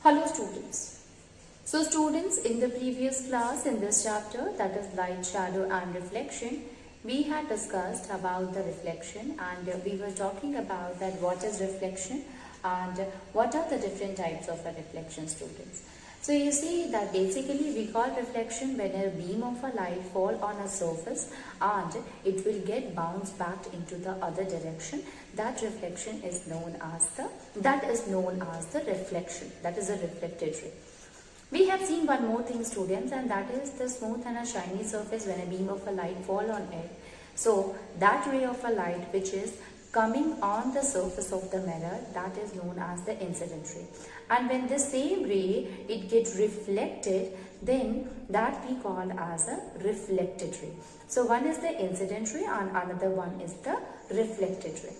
Hello students. So students, in the previous class in this chapter, that is light, shadow and reflection, we had discussed about the reflection and we were talking about that what is reflection and what are the different types of a reflection, students. So you see that basically we call reflection when a beam of a light fall on a surface and it will get bounced back into the other direction. That reflection is known as the reflection. That is a reflected ray. We have seen one more thing, students, and that is the smooth and a shiny surface when a beam of a light fall on it. So that ray of a light which is coming on the surface of the mirror, that is known as the incident ray. And when the same ray it gets reflected, then that we call as a reflected ray. So one is the incident ray and another one is the reflected ray.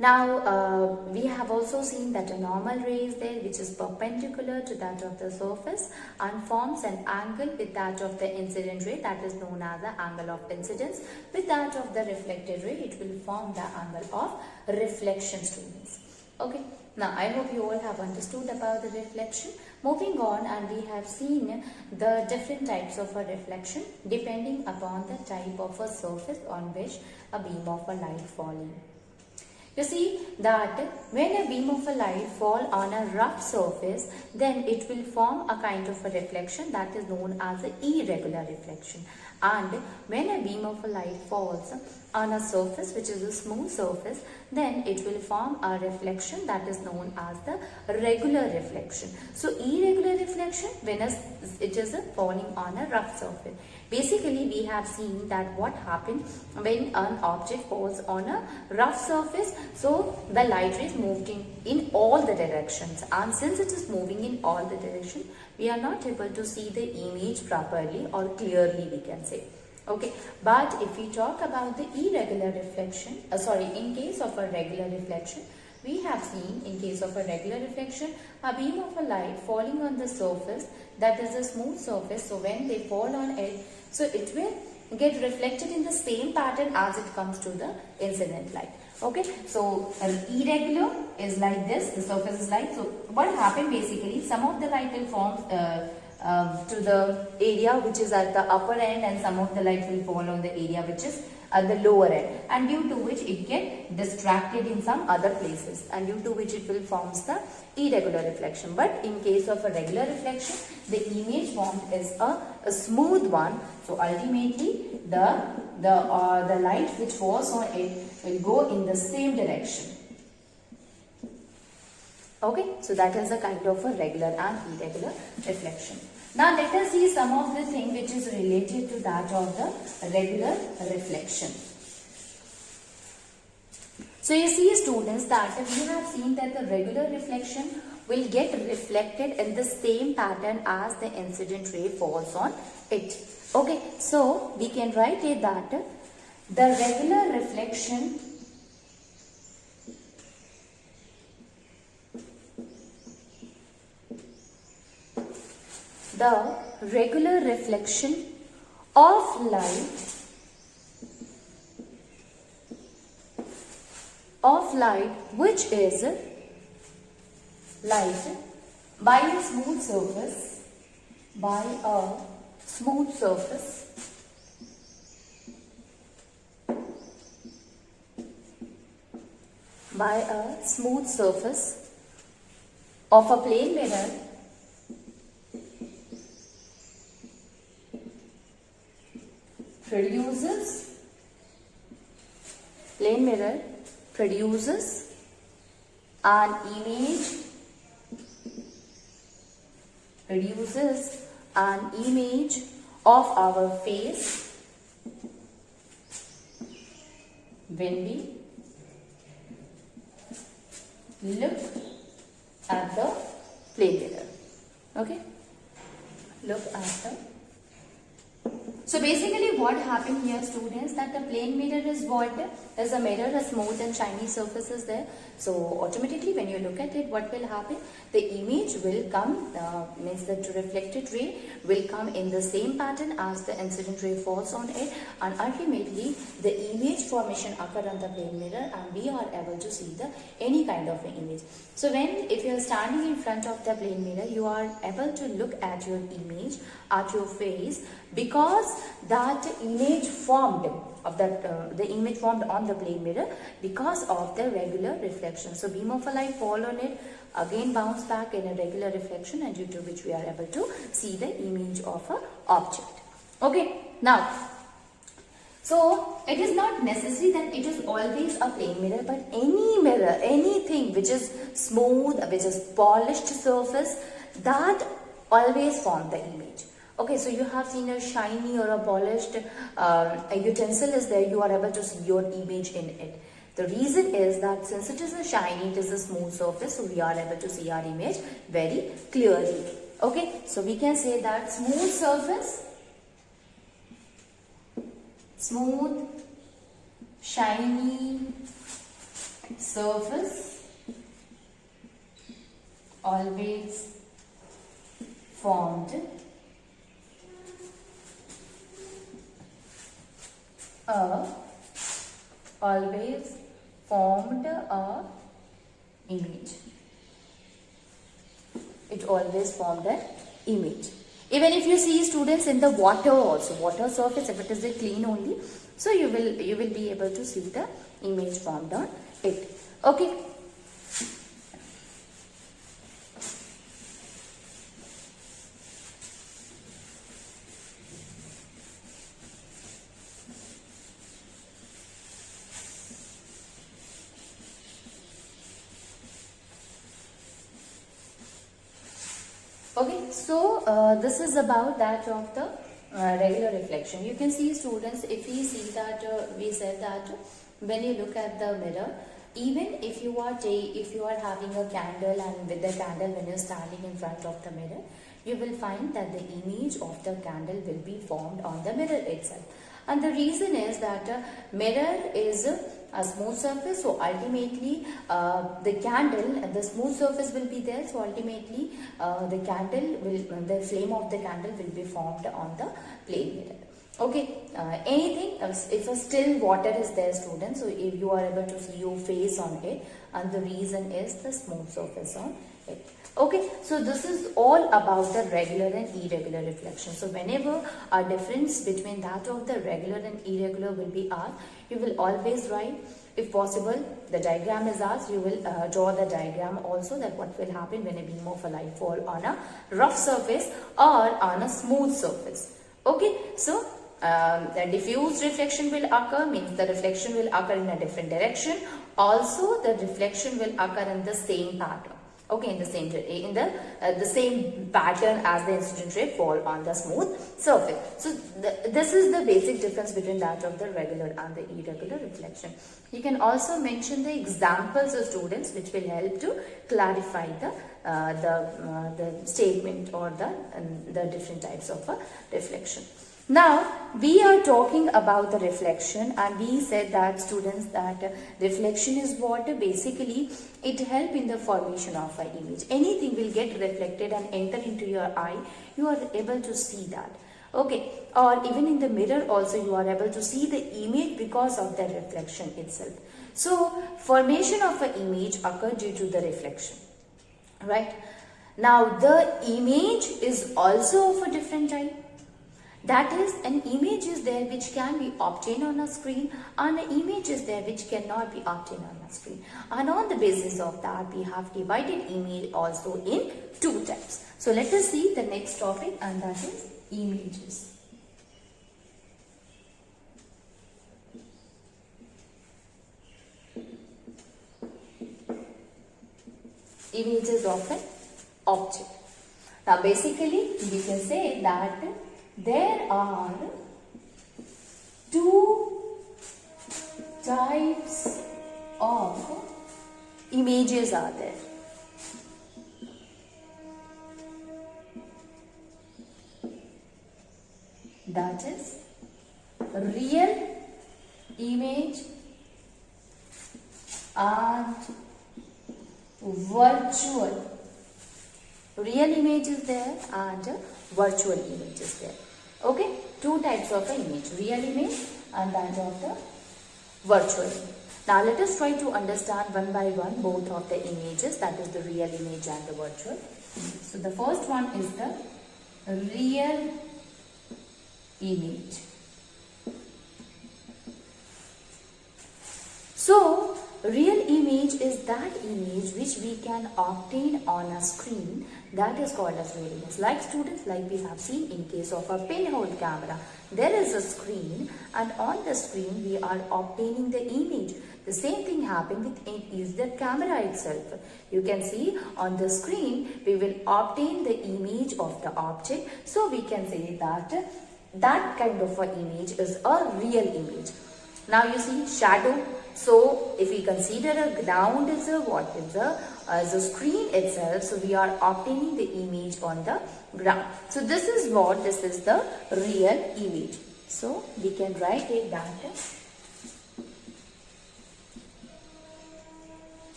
Now we have also seen that a normal ray is there which is perpendicular to that of the surface and forms an angle with that of the incident ray, that is known as the angle of incidence. With that of the reflected ray, it will form the angle of reflection, students. Okay, now I hope you all have understood about the reflection. Moving on, and we have seen the different types of a reflection depending upon the type of a surface on which a beam of a light falling. You see that when a beam of a light fall on a rough surface, then it will form a kind of a reflection that is known as an irregular reflection. And when a beam of a light falls on a surface which is a smooth surface, then it will form a reflection that is known as the regular reflection. So irregular reflection when it is falling on a rough surface. Basically, we have seen that what happens when an object falls on a rough surface. So the light rays moved in all the directions, and since it is moving in all the directions, we are not able to see the image properly or clearly, we can say. Okay, but if we talk about the irregular reflection, in case of a regular reflection, we have seen in case of a regular reflection, a beam of a light falling on the surface, that is a smooth surface. So when they fall on it, so it will get reflected in the same pattern as it comes to the incident light. Okay, so irregular is like this, the surface is like, so what happened basically, some of the light will form to the area which is at the upper end, and some of the light will fall on the area which is at the lower end, and due to which it get distracted in some other places, and due to which it will forms the irregular reflection. But in case of a regular reflection, the image formed is a smooth one. So ultimately the light which falls on it will go in the same direction. Okay, so that is a kind of a regular and irregular reflection. Now let us see some of the things which is related to that of the regular reflection. So you see, students, that we have seen that the regular reflection will get reflected in the same pattern as the incident ray falls on it. Okay, so we can write it that the regular reflection of light which is light by a smooth surface, by a smooth surface of a plane mirror produces an image of our face when we look at the plane mirror. Okay, look at the So basically what happened here, students, that the plane mirror is what? There's a mirror, a smooth and shiny surface is there. So automatically when you look at it, what will happen? The image will come, means the reflected ray will come in the same pattern as the incident ray falls on it, and ultimately the image formation occur on the plane mirror, and we are able to see the any kind of an image. So if you are standing in front of the plane mirror, you are able to look at your image, at your face, because that image formed of that the image formed on the plane mirror because of the regular reflection. So beam of a light fall on it, again bounce back in a regular reflection, and due to which we are able to see the image of a object. Okay, now so it is not necessary that it is always a plane mirror, but any mirror, anything which is smooth, which is polished surface, that always form the image. Okay, so you have seen a shiny or a polished a utensil is there, you are able to see your image in it. The reason is that since it is a shiny, it is a smooth surface, so we are able to see our image very clearly. Okay, so we can say that smooth surface, smooth, shiny surface always formed a image. It always formed an image. Even if you see, students, in the water also, water surface, if it is a clean only, so you will be able to see the image formed on it. Okay. Okay, so this is about that of the regular reflection. You can see, students, if we see that we said that when you look at the mirror, even if you are having a candle, and with the candle when you're standing in front of the mirror, you will find that the image of the candle will be formed on the mirror itself. And the reason is that mirror is a smooth surface, so ultimately the candle and the smooth surface will be there, so ultimately the flame of the candle will be formed on the plane mirror. Okay, anything else, if a still water is there, students, so if you are able to see your face on it, and the reason is the smooth surface on it. Okay, so this is all about the regular and irregular reflection. So whenever a difference between that of the regular and irregular will be asked, you will always write, if possible, the diagram is asked, you will draw the diagram also, that what will happen when a beam of a light fall on a rough surface or on a smooth surface. Okay, so the diffuse reflection will occur, means the reflection will occur in a different direction. Also, the reflection will occur in the same pattern. Okay, in the same pattern as the incident ray fall on the smooth surface. So this is the basic difference between that of the regular and the irregular reflection. You can also mention the examples of students, which will help to clarify the statement or the different types of reflection. Now, we are talking about the reflection, and we said that, students, that reflection is what? Basically, it helps in the formation of an image. Anything will get reflected and enter into your eye, you are able to see that. Okay, or even in the mirror also you are able to see the image because of the reflection itself. So, formation of an image occurs due to the reflection, right? Now, the image is also of a different type. That is, an image is there which can be obtained on a screen, and an image is there which cannot be obtained on a screen. And on the basis of that, we have divided image also in two types. So let us see the next topic, and that is images. Images of an object. Now basically, we can say that there are two types of images are there. That is real image and virtual. Real image is there and virtual image is there. Okay, two types of an image, real image and that of the virtual. Now let us try to understand one by one both of the images, that is the real image and the virtual. So the first one is the real image. So real image is that image which we can obtain on a screen, that is called as real image. Like students, like we have seen in case of a pinhole camera, there is a screen and on the screen we are obtaining the image. The same thing happened with the camera itself. You can see on the screen we will obtain the image of the object. So we can say that that kind of an image is a real image. Now you see shadow. So if we consider a ground as a screen itself, so we are obtaining the image on the ground. So this is the real image. So we can write it that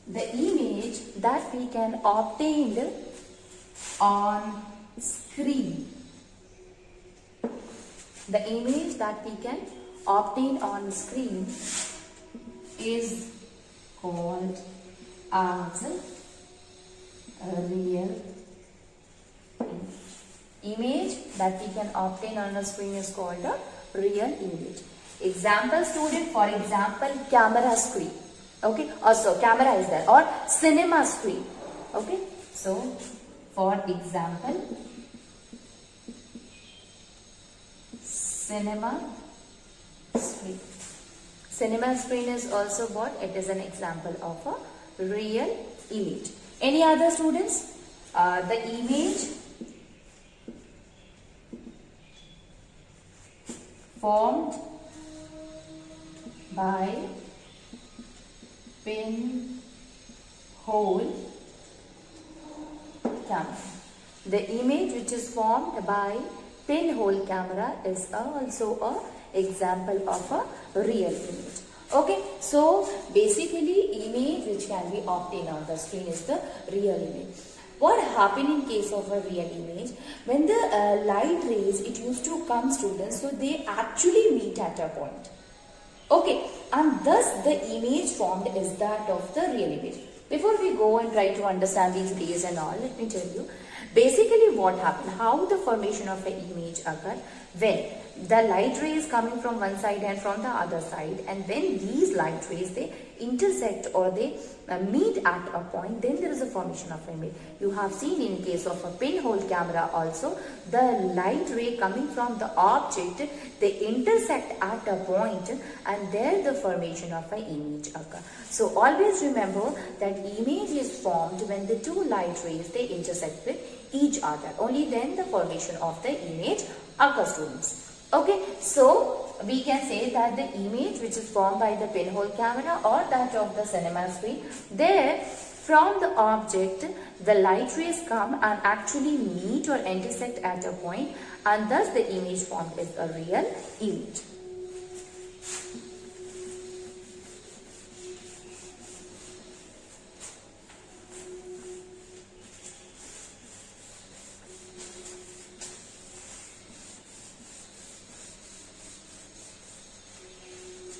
the image that we can obtain on screen. The image that we can obtain on screen is called as a real image. Image that we can obtain on a screen is called a real image. Example student, for example, camera screen. Okay, also camera is there, or cinema screen. Okay, so for example, cinema screen. Cinema screen is also what? It is an example of a real image. Any other students? The image formed by pinhole camera. The image which is formed by pinhole camera is also a example of a real image. Okay, so basically image which can be obtained on the screen is the real image. What happened in case of a real image? When the light rays, it used to come students, so they actually meet at a point. Okay, and thus the image formed is that of the real image. Before we go and try to understand these rays and all, let me tell you basically what happened, how the formation of an image occurred when the light ray is coming from one side and from the other side, and when these light rays they intersect or they meet at a point, then there is a formation of an image. You have seen in case of a pinhole camera also, the light ray coming from the object, they intersect at a point and there the formation of an image occur. So always remember that image is formed when the two light rays they intersect with each other. Only then the formation of the image occurs, students. Okay, so we can say that the image which is formed by the pinhole camera or that of the cinema screen, there from the object the light rays come and actually meet or intersect at a point, and thus the image formed is a real image.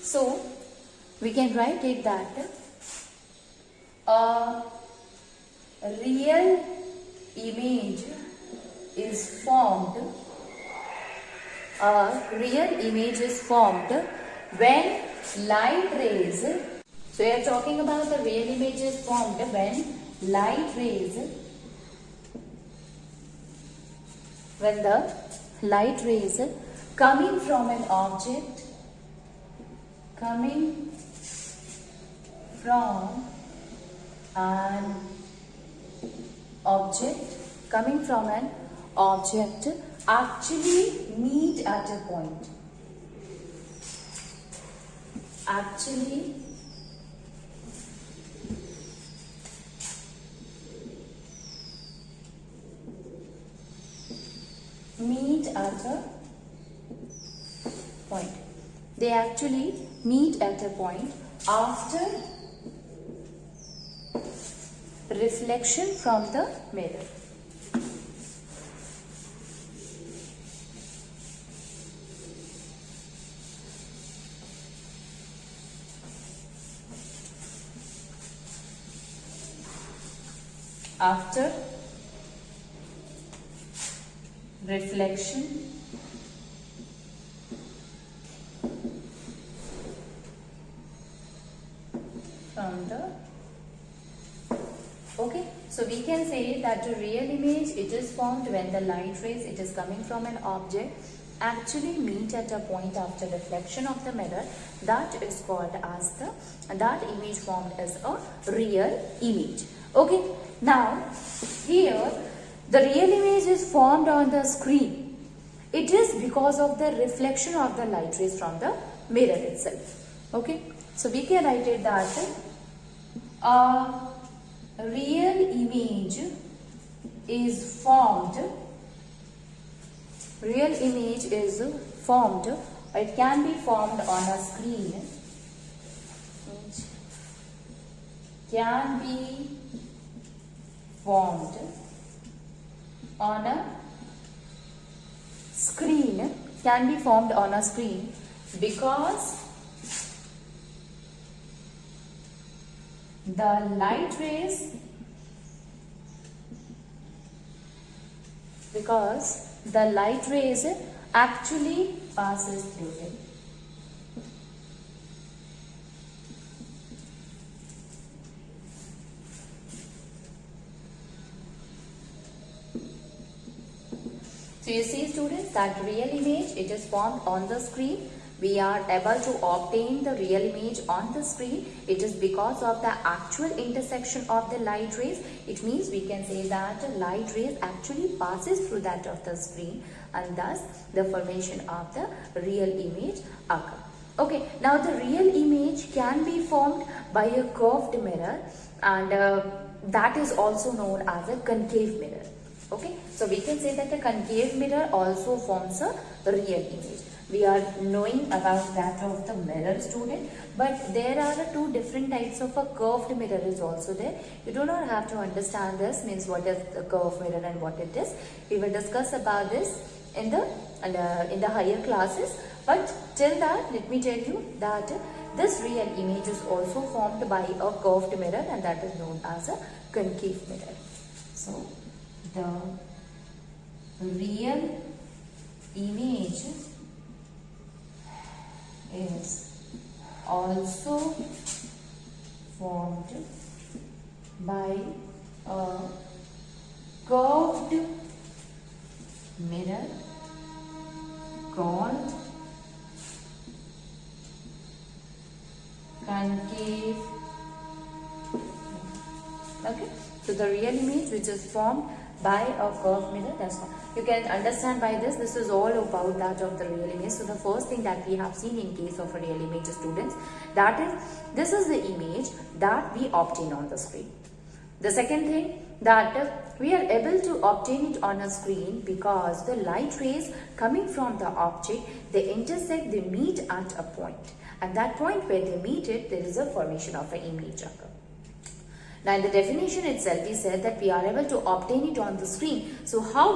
So we can write it that a real image is formed. A real image is formed when light rays. So we are talking about the real image is formed when light rays. When the light rays coming from an object. Coming from an object actually meet at a point. Actually at a point. They actually meet at a point after reflection from the mirror. After reflection from the, okay, so we can say that the real image, it is formed when the light rays, it is coming from an object, actually meet at a point after reflection of the mirror. That is called as that image formed as a real image. Okay, now here the real image is formed on the screen. It is because of the reflection of the light rays from the mirror itself. Okay, so we can write it that a real image is formed. Real image is formed. It can be formed on a screen. It can be formed on a screen. Can be formed on a screen because the light rays, actually passes through it. So you see students, that real image, it is formed on the screen. We are able to obtain the real image on the screen. It is because of the actual intersection of the light rays. It means we can say that light rays actually passes through that of the screen, and thus the formation of the real image occur. Okay, now the real image can be formed by a curved mirror, and that is also known as a concave mirror. Okay, so we can say that the concave mirror also forms a real image. We are knowing about that of the mirror, student, but there are two different types of a curved mirror is also there. You do not have to understand this, means what is the curved mirror and what it is. We will discuss about this in the higher classes, but till that, let me tell you that this real image is also formed by a curved mirror, and that is known as a concave mirror. So the real image is also formed by a curved mirror called concave. Okay, so the real image which is formed by a curved mirror, that's all. You can understand by this is all about that of the real image. So the first thing that we have seen in case of a real image, students, that is, this is the image that we obtain on the screen. The second thing, that we are able to obtain it on a screen because the light rays coming from the object, they intersect, they meet at a point. At that point where they meet it, there is a formation of an image occur. Now in the definition itself, we said that we are able to obtain it on the screen. So how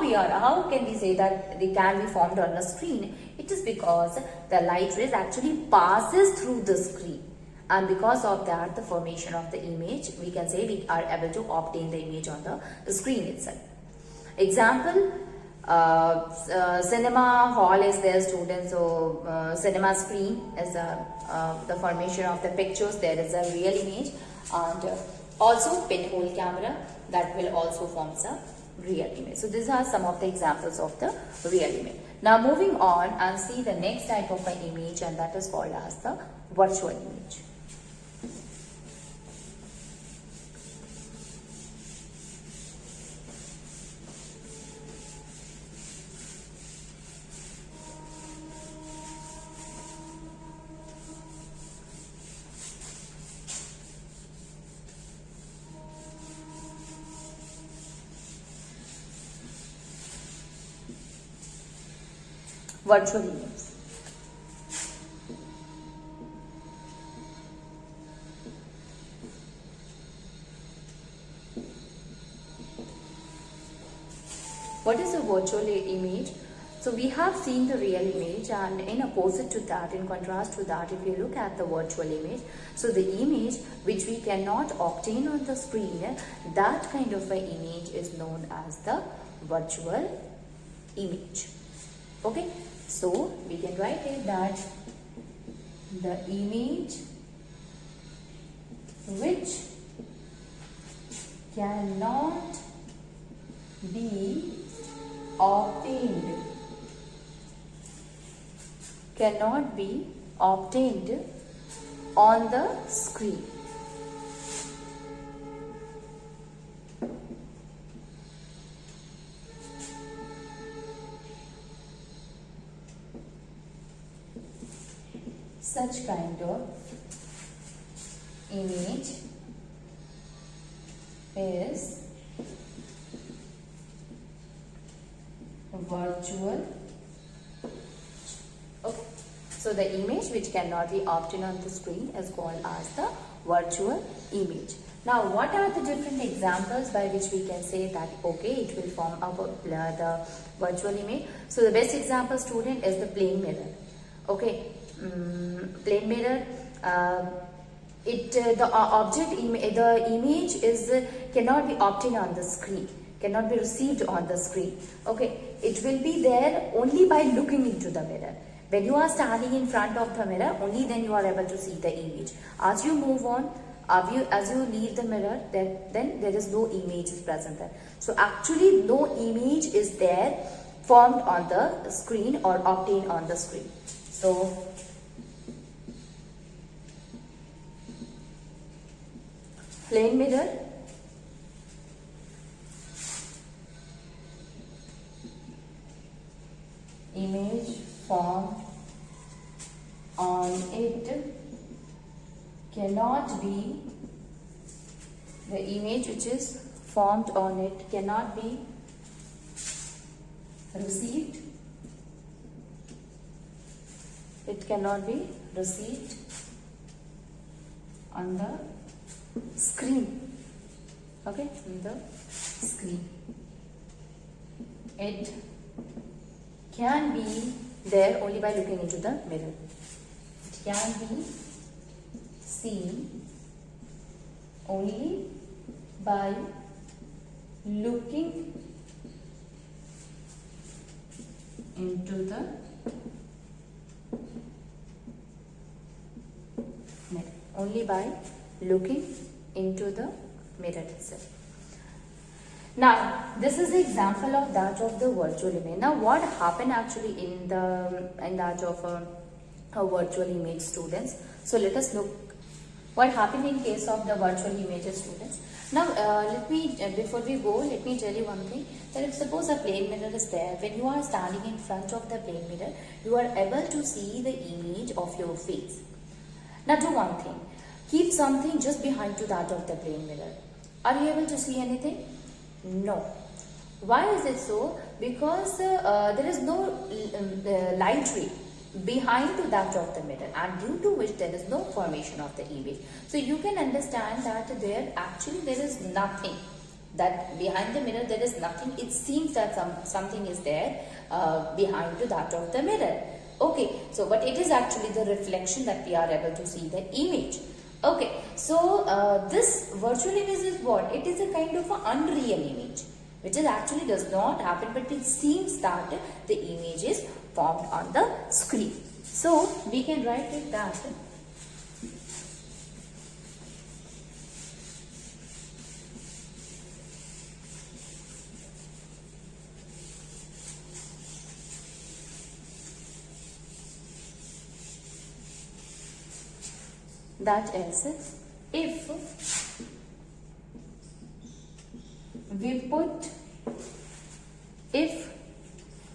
can we say that they can be formed on a screen? It is because the light rays actually passes through the screen, and because of that, the formation of the image, we can say we are able to obtain the image on the screen itself. Example, cinema hall is there, students. So cinema screen is the formation of the pictures. There is a real image, and also pinhole camera, that will also form a real image. So these are some of the examples of the real image. Now moving on and see the next type of an image, and that is called as the virtual image. virtual image. What is a virtual image? So we have seen the real image, and in opposite to that, in contrast to that, if you look at the virtual image, so the image which we cannot obtain on the screen, that kind of an image is known as the virtual image. Okay, so we can write it that the image which cannot be obtained on the screen. Such kind of image is virtual. Okay. So the image which cannot be obtained on the screen is called as the virtual image. Now, what are the different examples by which we can say that okay, it will form the virtual image? So the best example, student, is the plane mirror. Okay, plane mirror. The image cannot be obtained on the screen, cannot be received on the screen. Okay, it will be there only by looking into the mirror. When you are standing in front of the mirror, only then you are able to see the image. As you move on, as you leave the mirror, then there is no image is present there. So actually no image is there formed on the screen or obtained on the screen. So plane mirror, image formed on it cannot be, the image which is formed on it cannot be received, it cannot be received on the screen. Okay, on the screen. It can be there only by looking into the mirror. It can be seen only by looking into the mirror. Only by looking into the mirror itself. Now, this is the example of that of the virtual image. Now, what happened actually in that of a virtual image, students? So, let us look what happened in case of the virtual images, students. Now, before we go, let me tell you one thing. That if suppose a plane mirror is there, when you are standing in front of the plane mirror, you are able to see the image of your face. Now, do one thing. Keep something just behind to that of the plane mirror. Are you able to see anything? No. Why is it so? Because there is no light ray behind to that of the mirror, and due to which there is no formation of the image. So you can understand that there is nothing, that behind the mirror there is nothing. It seems that something is there behind to that of the mirror. Okay, so but it is actually the reflection that we are able to see the image. Okay, so this virtual image is what? It is a kind of an unreal image, which is actually does not happen, but it seems that the image is formed on the screen. So we can write it that is, if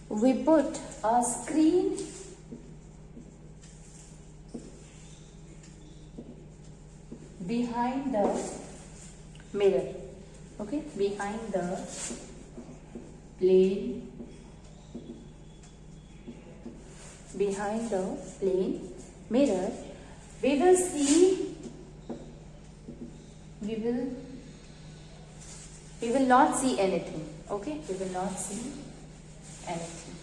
we put a screen behind the mirror, okay, behind the plane behind the plane mirror, we will see, we will not see anything. Okay, we will not see anything.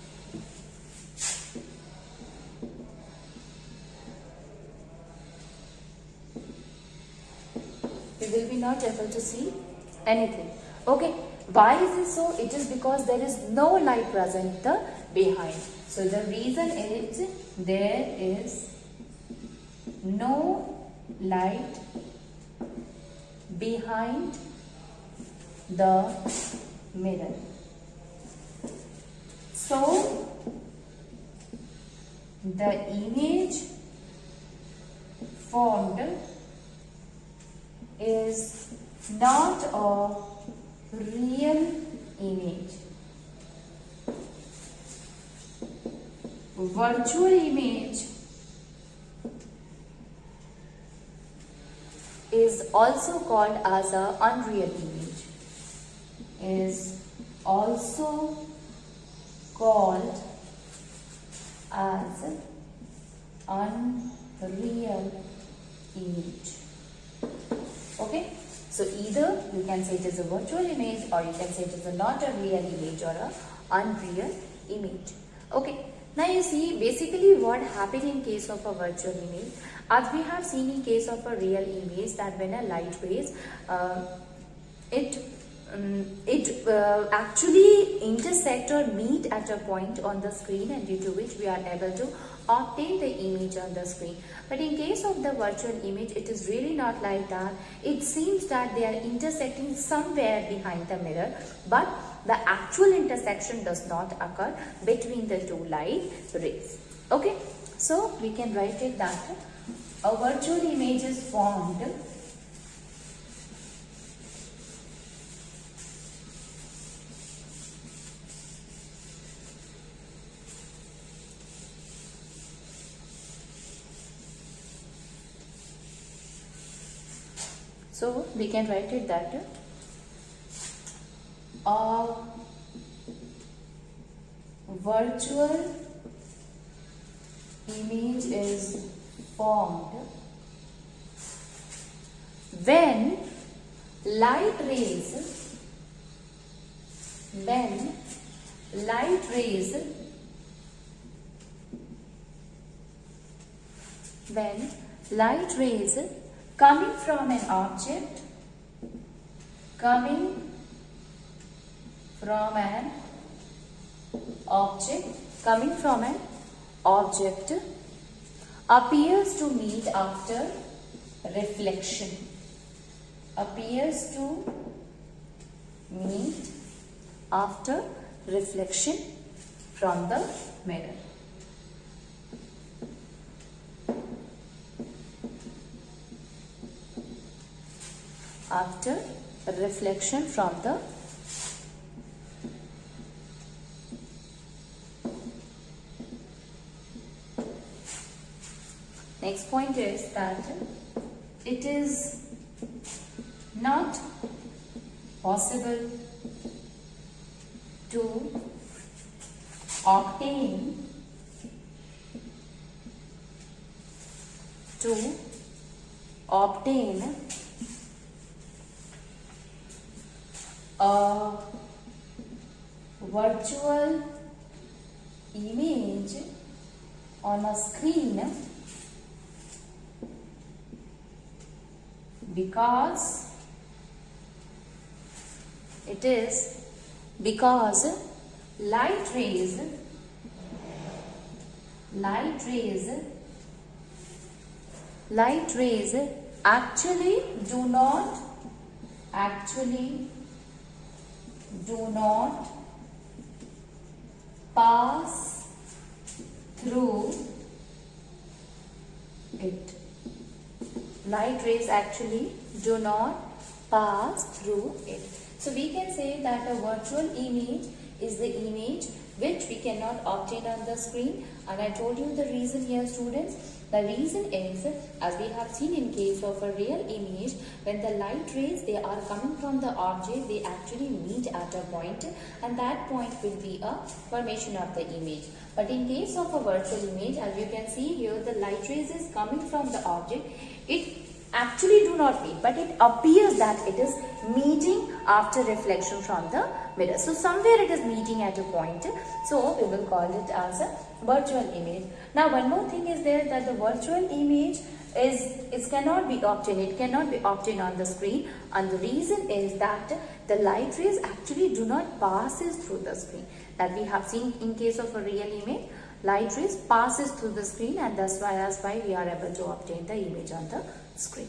We will be not able to see anything. Okay, why is it so? It is because there is no light present the behind. So the reason is there is no light behind the mirror. So the image formed is not a real image. Virtual image is also called as a unreal image. Is also called as unreal image. Okay, so either you can say it is a virtual image, or you can say it is not a real image or a unreal image. Okay, now you see basically what happened in case of a virtual image. As we have seen in case of a real image, that when a light rays actually intersect or meet at a point on the screen, and due to which we are able to obtain the image on the screen. But in case of the virtual image, it is really not like that. It seems that they are intersecting somewhere behind the mirror, but the actual intersection does not occur between the two light rays. Okay, so we can write it that a virtual image is formed so we can write it that a virtual image is formed when light rays coming from an object appears to meet after reflection. From the mirror. After reflection from the next point is that it is not possible to obtain a virtual image on a screen because light rays actually do not pass through it. Light rays actually do not pass through it. So we can say that a virtual image is the image which we cannot obtain on the screen, and I told you the reason here, students, The reason is, as we have seen in case of a real image, when the light rays they are coming from the object, they actually meet at a point, and that point will be a formation of the image. But in case of a virtual image, as you can see here, the light rays is coming from the object. It actually do not meet, but it appears that it is meeting after reflection from the mirror. So somewhere it is meeting at a point, so we will call it as a virtual image. Now one more thing is there, that the virtual image is cannot be obtained. It cannot be obtained on the screen, and the reason is that the light rays actually do not passes through the screen. That we have seen in case of a real image, light rays passes through the screen, and that's why we are able to obtain the image on the screen.